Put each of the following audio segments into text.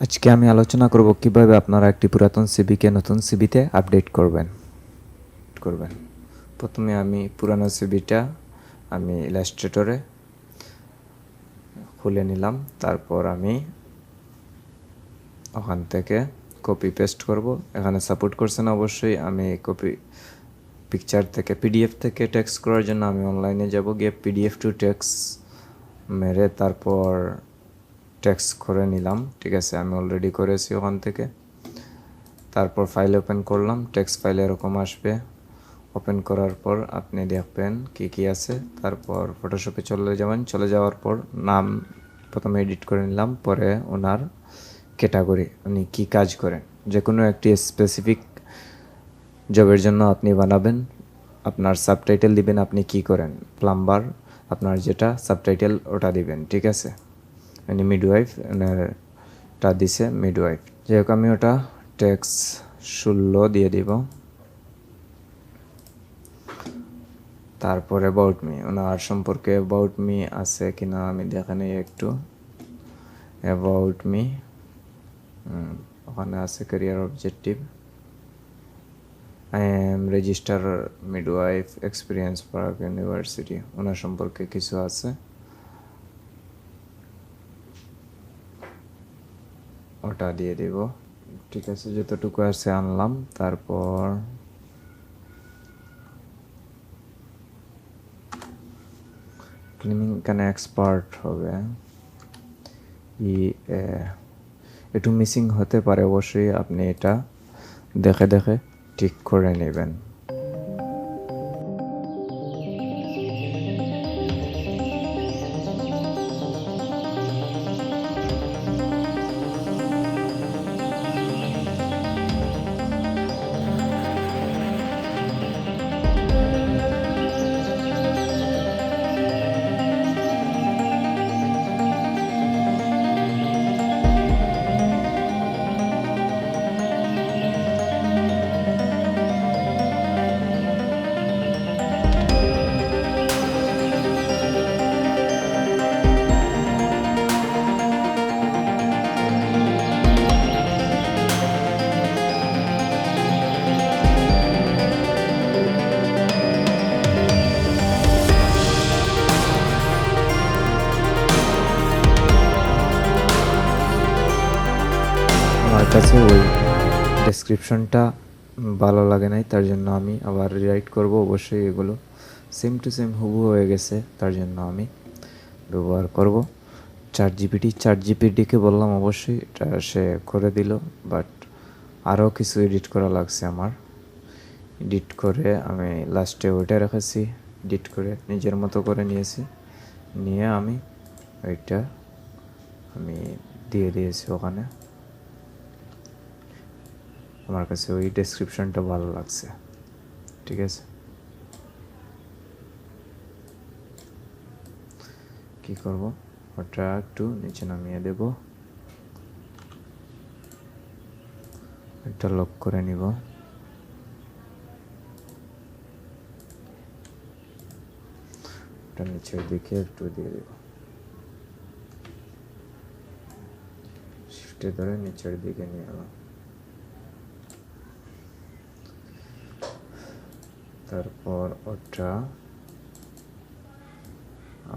আজকে আমি আলোচনা করব কিভাবে আপনারা একটি পুরাতন সিভিকে নতুন সিভিতে আপডেট করবেন। প্রথমে আমি পুরানো সিভিটা আমি ইলাস্ট্রেটরে খুলে নিলাম। তারপর আমি ওখান থেকে কপি পেস্ট করব। এখানে সাপোর্ট করছে না অবশ্যই। আমি কপি পিকচার থেকে পিডিএফ থেকে টেক্সট করার জন্য আমি অনলাইনে যাব, গিয়ে পিডিএফ টু টেক্সট মেরে তারপর টেক্সট করে নিলাম। ঠিক আছে, আমি অলরেডি করেছি ওখান থেকে। তারপর ফাইল ওপেন করলাম, টেক্সট ফাইল এরকম আসবে। ওপেন করার পর আপনি দেখবেন কি কি আছে। তারপর ফটোশপে চলে যাওয়ার পর নাম প্রথমে এডিট করে নিলাম, পরে ওনার ক্যাটাগরি উনি কি কাজ করেন, যে কোনো একটি স্পেসিফিক জবের জন্য আপনি বানাবেন। আপনার সাবটাইটেল দিবেন আপনি কি করেন, প্লাম্বার, আপনার যেটা সাবটাইটেল ওটা দিবেন। ঠিক আছে, উনি মিডওয়াইফ, ওনারটা দিছে মিডওয়াইফ। যাই হোক, আমি ওটা টেক্স 16 দিয়ে দিব। তারপরে অ্যাবাউট মি, ওনার সম্পর্কে অ্যাবাউট মি আছে কিনা আমি দেখে নিই একটু। অ্যাবাউট মি ওখানে আছে career objective, I am register midwife, experience park university, ওনার সম্পর্কে কিছু আছে, ওটা দিয়ে দিব। ঠিক আছে, যতটুকু আছে আনলাম। তারপর ক্লিনিং এখানে এক্সপার্ট হবে, একটু মিসিং হতে পারে, অবশ্যই আপনি এটা দেখে দেখে ঠিক করে নেবেন। আমার কাছে ওই ডেসক্রিপশনটা ভালো লাগে নাই, তার জন্য আমি আবার রিরাইট করব। অবশ্যই এগুলো সেম টু সেম হুবহু হয়ে গেছে, তার জন্য আমি ব্যবহার করব চ্যাট জিপিটিকে বললাম, অবশ্যই এটা সে করে দিল। বাট আরও কিছু এডিট করা লাগছে আমার। এডিট করে আমি লাস্টে ওইটা রেখেছি, এডিট করে নিজের মতো করে নিয়েছি, নিয়ে আমি ওইটা আমি দিয়ে দিয়েছি ওখানে। আমার কাছে ওই ডেসক্রিপশনটা ভালো লাগছে। ঠিক আছে, কি করব, ওটা একটু নিচে নামিয়ে দেব, এটা লক করে নিব। ওটা নিচের দিকে একটু দিয়ে দেব, শিফটে ধরে নিচের দিকে নিয়ে এলাম। তারপর ওটা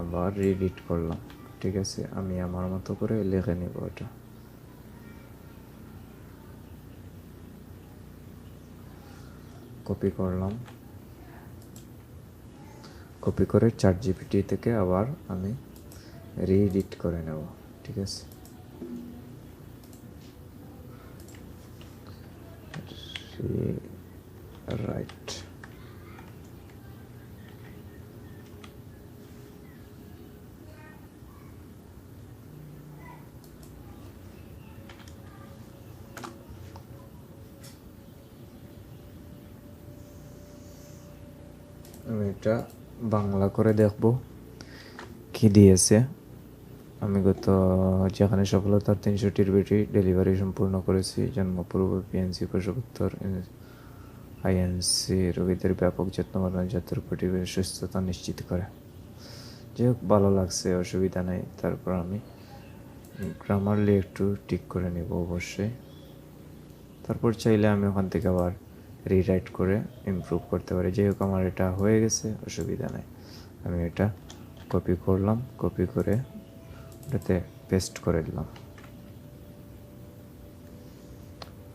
আবার রিডিট করলাম। ঠিক আছে, আমি আমার মতো করে লিখে নিব। ওটা কপি করলাম, কপি করে চ্যাট জিপিটি থেকে আবার আমি রিএডিট করে নেব। ঠিক আছে, রাইট। আমি এটা বাংলা করে দেখব কি দিয়েছে। আমি গত যেখানে সফলতার 300টির বেশি ডেলিভারি সম্পূর্ণ করেছি, জন্মপূর্ব পিএনসি প্রসবোত্তর আইএনসি রোগীদের ব্যাপক যত্নবান যাত্রার পরিবেশ সুস্থতা নিশ্চিত করে। যাই হোক, ভালো লাগছে, অসুবিধা নেই। তারপর আমি গ্রামারলি একটু ঠিক করে নেব অবশ্যই। তারপর চাইলে আমি ওখান থেকে আবার রিরাইট করে ইমপ্রুভ করতে পারি। যাই হোক, আমার এটা হয়ে গেছে, অসুবিধা নেই। আমি এটা কপি করলাম, কপি করে এটাতে পেস্ট করে দিলাম।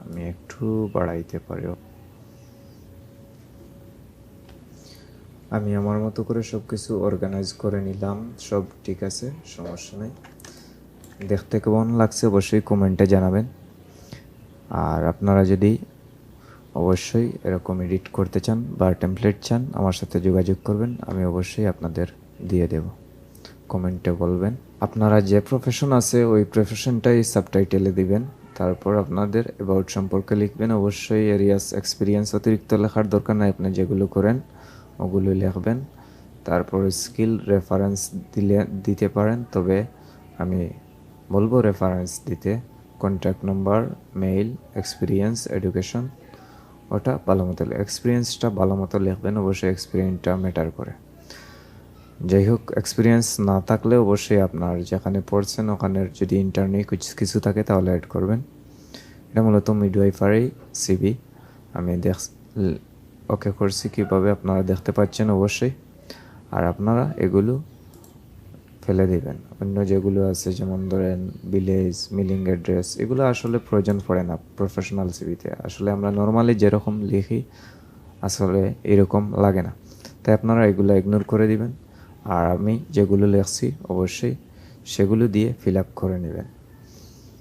আমি একটু বাড়াইতে পারি। আমি আমার মতো করে সব কিছু অর্গানাইজ করে নিলাম, সব ঠিক আছে, সমস্যা নেই। দেখতে কেমন লাগছে অবশ্যই কমেন্টে জানাবেন। আর আপনারা যদি অবশ্যই এরকম এডিট করতে চান বা টেমপ্লেট চান, আমার সাথে যোগাযোগ করবেন, আমি অবশ্যই আপনাদের দিয়ে দেব। কমেন্টে বলবেন আপনারা যে প্রফেশন আছে ওই প্রফেশনটাই সাবটাইটেলে দিবেন। তারপর আপনাদের অ্যাবাউট সম্পর্কে লিখবেন। অবশ্যই এরিয়াস এক্সপিরিয়েন্স অতিরিক্ত লেখার দরকার নাই, আপনি যেগুলো করেন ওগুলো লিখবেন। তারপর স্কিল রেফারেন্স দিতে পারেন, তবে আমি বলবো রেফারেন্স দিতে। Contact number, mail, experience, education, ওটা ভালো মতো এক্সপিরিয়েন্সটা ভালো মতো লিখবেন। অবশ্যই এক্সপিরিয়েন্সটা ম্যাটার করে। যাই হোক, এক্সপিরিয়েন্স না থাকলে অবশ্যই আপনার যেখানে পড়ছেন ওখানের যদি ইন্টারনি কিছু থাকে তাহলে অ্যাড করবেন। এটা মূলত মিডওয়াইফারি সিভি আমি ওকে করছি কীভাবে আপনারা দেখতে পাচ্ছেন অবশ্যই। আর আপনারা এগুলো ফেলে দিবেন। অন্য যেগুলো আছে যেমন ধরেন ভিলেজ, মিলিং অ্যাড্রেস, এগুলো আসলে প্রয়োজন পড়ে না প্রফেশনাল সিভিতে। আসলে আমরা নর্মালি যেরকম লিখি আসলে এরকম লাগে না, তাই আপনারা এগুলো ইগনোর করে দিবেন। আর আমি যেগুলো লিখছি অবশ্যই সেগুলো দিয়ে ফিল আপ করে নেবেন।